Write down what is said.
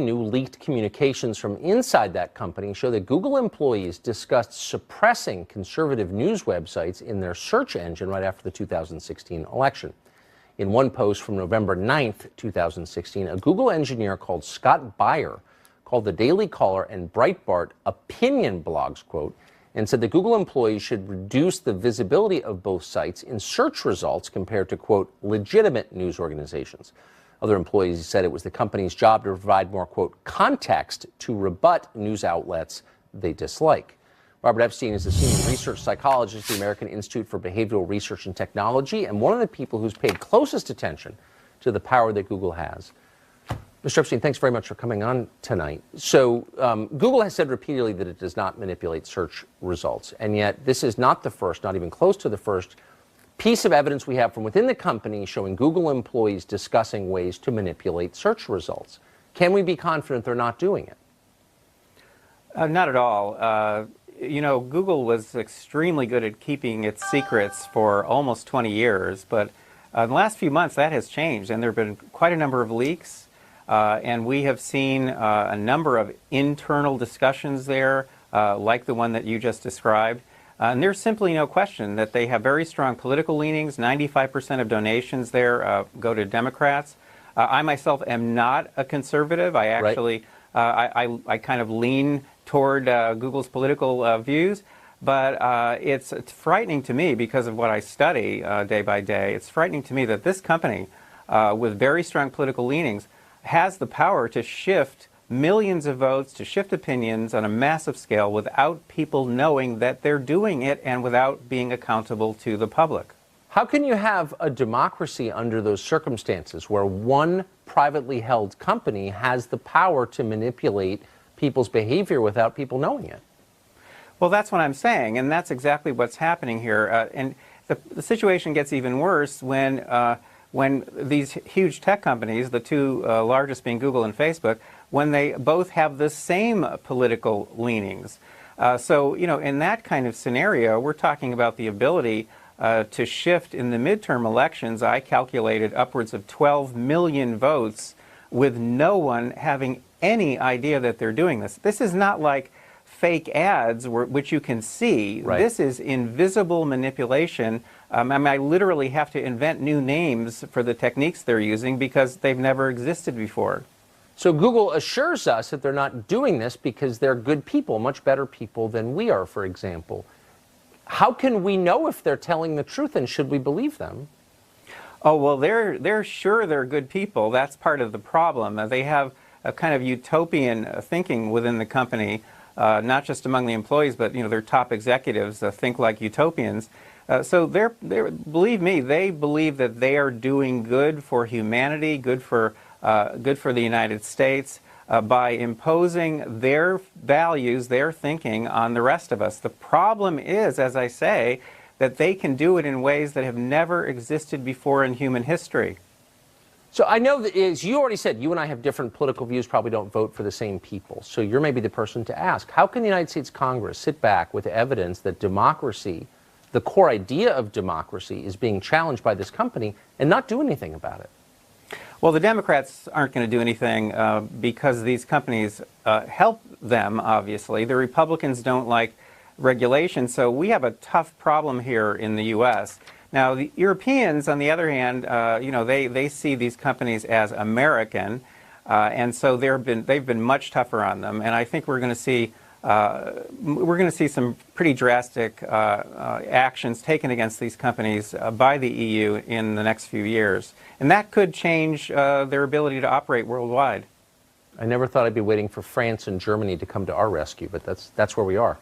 New leaked communications from inside that company show that Google employees discussed suppressing conservative news websites in their search engine right after the 2016 election. In one post from November 9th, 2016, a Google engineer called Scott Beyer called the Daily Caller and Breitbart opinion blogs, quote, and said that Google employees should reduce the visibility of both sites in search results compared to, quote, legitimate news organizations. Other employees said it was the company's job to provide more, quote, context to rebut news outlets they dislike. Robert Epstein is a senior research psychologist at the American Institute for Behavioral Research and Technology and one of the people who's paid closest attention to the power that Google has. Mr. Epstein, thanks very much for coming on tonight. So Google has said repeatedly that it does not manipulate search results, and yet this is not the first, not even close to the first, piece of evidence we have from within the company showing Google employees discussing ways to manipulate search results. Can we be confident they're not doing it? Not at all. You know, Google was extremely good at keeping its secrets for almost 20 years, but in the last few months that has changed, and there have been quite a number of leaks, and we have seen a number of internal discussions there, like the one that you just described. And there's simply no question that they have very strong political leanings. 95% of donations there go to Democrats. I myself am not a conservative. I actually, I kind of lean toward Google's political views. But it's frightening to me because of what I study day by day. It's frightening to me that this company, with very strong political leanings, has the power to shift millions of votes, to shift opinions on a massive scale without people knowing that they're doing it and without being accountable to the public. How can you have a democracy under those circumstances where one privately held company has the power to manipulate people's behavior without people knowing it? Well, that's what I'm saying, and that's exactly what's happening here. And the situation gets even worse when these huge tech companies, the two largest being Google and Facebook, when they both have the same political leanings. So, you know, in that kind of scenario, we're talking about the ability to shift in the midterm elections. I calculated upwards of 12 million votes with no one having any idea that they're doing this. This is not like fake ads which you can see. Right. This is invisible manipulation. I mean, I literally have to invent new names for the techniques they're using because they've never existed before. So Google assures us that they're not doing this because they're good people, much better people than we are, for example. How can we know if they're telling the truth, and should we believe them? Oh, well, they're sure they're good people. That's part of the problem. They have a kind of utopian thinking within the company, not just among the employees, but, you know, their top executives think like utopians. So believe me, they believe that they are doing good for humanity, good for the United States, by imposing their values, their thinking on the rest of us. The problem is, as I say, that they can do it in ways that have never existed before in human history. So I know that, as you already said, you and I have different political views, probably don't vote for the same people. So you're maybe the person to ask. How can the United States Congress sit back with evidence that democracy, the core idea of democracy, is being challenged by this company and not do anything about it? Well, the Democrats aren't going to do anything because these companies help them, obviously. The Republicans don't like regulation, so we have a tough problem here in the U.S. Now, the Europeans, on the other hand, you know, they see these companies as American, and so they've been much tougher on them. And I think we're going to see some pretty drastic actions taken against these companies by the EU in the next few years, and that could change their ability to operate worldwide. I never thought I'd be waiting for France and Germany to come to our rescue, but that's where we are.